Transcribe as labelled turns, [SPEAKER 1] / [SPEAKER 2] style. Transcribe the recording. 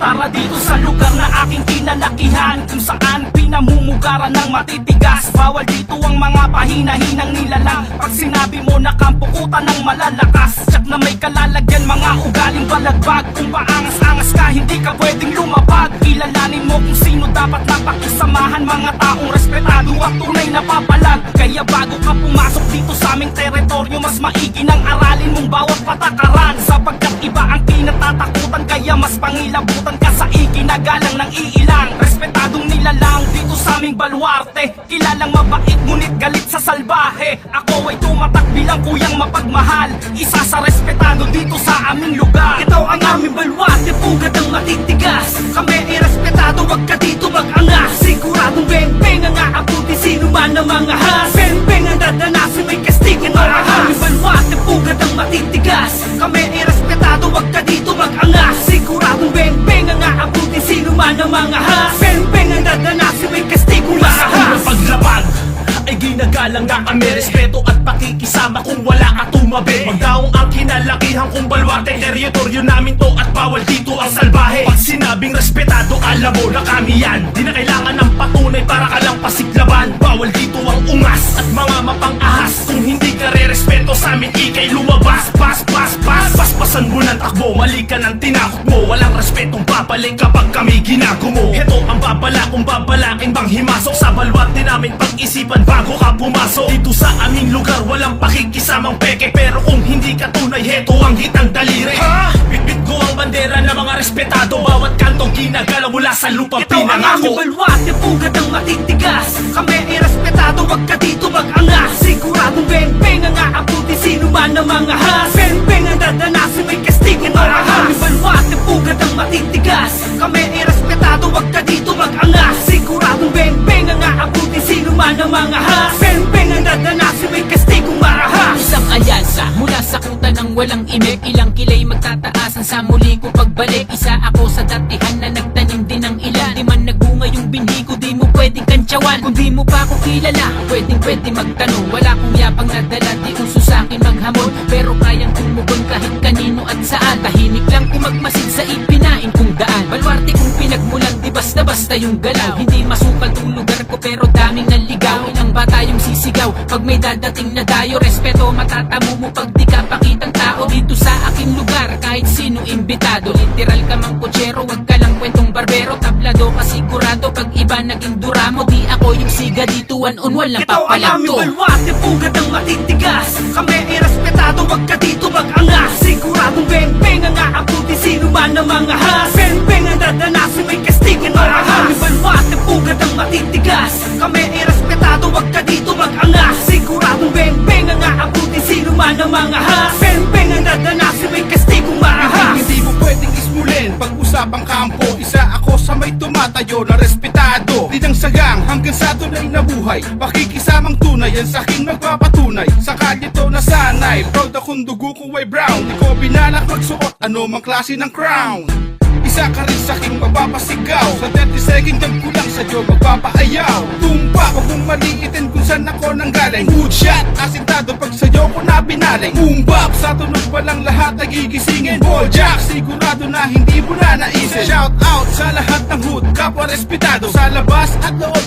[SPEAKER 1] Tara dito sa lugar na aking kinalakihan, kung saan pinamumugaran ng matitigas. Bawal dito ang mga pahina-hinang nilalang. Pag sinabi mo na kampukutan ng malalakas, tsak na may kalalagyan, mga ugaling balagbag. Kung paangas-angas ka, hindi ka pwedeng lumapag. Kilalanin mo kung sino dapat napakisamahan, mga taong respetado at tunay na papalag. Kaya bago ka pumasok dito sa aming teritoryo, mas maigi nang aralin mong bawat patakaran, sapagkat iba ang kinatatakutan. Kaya mas pangilabutan ka sa iginagalang ng iilang respetadong nilalang dito sa aming baluarte. Kilalang mabait ngunit galit sa salbahe. Ako ay tumatak bilang kuyang mapagmahal, isa sa respetado dito sa aming lugar. Ito ang aming baluarte, pugad ang matitigas. Kami ay respetado, wag ka dito mag-angas. Siguradong beng-beng ang aabuti sino man ang mga has. Beng-beng ang dadanasin, may kastig. Ito ang aming baluarte, pugad ang matitigas. Kami ay respetado, wag ka dito mag-angas. Siguradong beng-beng ang aabuti sino man ang mga has. Beng-beng ang dadanasin, may kastigong mahas.
[SPEAKER 2] Paglabag ay ginagalang na kami, respeto at pakikisama kung wala ka tumabi. Magdaong ang kinalakihan kong baluarte, teritoryo namin to at bawal dito ang salbahe. Pag sinabing respetado, alam mo na kami yan. Di na kailangan ng patunay para ka lang pasiglaban. Bawal dito ang ungas at mga mapang-ahas. Kung hindi ka re-respeto sa amin, ikay lumabas. Paspasan mo ng takbo, mali ka ng tinakot mo. Walang respetong babalik kapag kami ginagumo. Heto ang babala kung babalakin bang himasok sa baluarte namin, pag-isipan bago ka pumasok. Dito sa aming lugar walang pakikisamang peke, pero kung hindi ka tunay, heto ang hitang daliri. Bitbit ko ang bandera ng mga respetado, bawat kantong ginagalaw mula sa lupang
[SPEAKER 1] pinangako. Ito ang aming baluarte, pugad ang matitigas. Kami ay respetado, wag ka dito mag-angas. Siguradong beng-beng ang aabuti sino man ang mga has. Beng-beng ang dadanasin, may kastig. Ito ang aming baluarte, pugad ang matitigas. Kami ay respetado, wag ka dito mag-angas. Siguradong beng-beng ang aabuti sino man ang mga has. Beng-beng ang dadanasin, may kastigong marahas.
[SPEAKER 3] Isang alyansa mula sa kuta ng walang imik, ilang kilay magtataasan sa muli ko pagbalik. Isa ako sa datihan na nagtanim din ng ilan. Di man nagbunga yung binhi ko, di mo pwedeng kantsawan. Kung di mo pa ako kilala, pwede magtanong. Wala kong yapang nadala, di uso sa'kin maghamon, pero kayang tumugon kahit kanino at saan. Tahimik lang kung magmasid sa ipinain kong daan. Baluarte kung pinagmulan, di basta-basta yung galaw. Hindi masukal tong lugar ko, pero daming naligaw. Ilang bata yung sisigaw pag may dadating na dayo. Respeto matatamo mo pag di ka pakitang tao dito sa aking lugar, kahit sino imbitado. Literal ka mang kutsero, wag ka lang kwentong barbero. Tablado ka sigurado pag iba naging duramo. Di ako yung siga dito, one-on-one lang
[SPEAKER 1] Ito ang aming
[SPEAKER 3] papalakto.
[SPEAKER 1] baluarte, pugad ang matitigas. Kami ay respetado, wag ka dito mag-angas. Siguradong beng-beng ang aabuti sino man ang mga has. Beng-beng ang dadanasin, may kastig. Ito ang aming baluarte, pugad ang matitigas. Kami ay respetado, wag ka dito mag-angas. Siguradong beng-beng ang aabuti sino man ang mga has. Beng-beng ang dadanasin, may kastigong marahas.
[SPEAKER 4] Hindi mo pwedeng ismulin pag-usapang kampo. Isa ako sa may tumatayo na respetado. Di nang sagang hanggang sa tunay na buhay, pakikisamang tunay yan sa aking magpapatunay. Sa kalye to nasanay, proud akong dugo kong way brown. Di ko binalak magsuot ano mang klase ng crown. Isa ka rin sa aking mapapasigaw. Sa 30 second jump ko lang sa'yo magpapaayaw. Tumpa ko kung maliitin kung saan ako nanggaling. Good shot, asintado pag sa'yo ko na binaling. Boom bap, sa tunog walang lahat nagigisingin. Ball jack, sigurado na hindi mo na naisip. Shout out sa lahat ng hood, kapwa respetado sa labas at loob.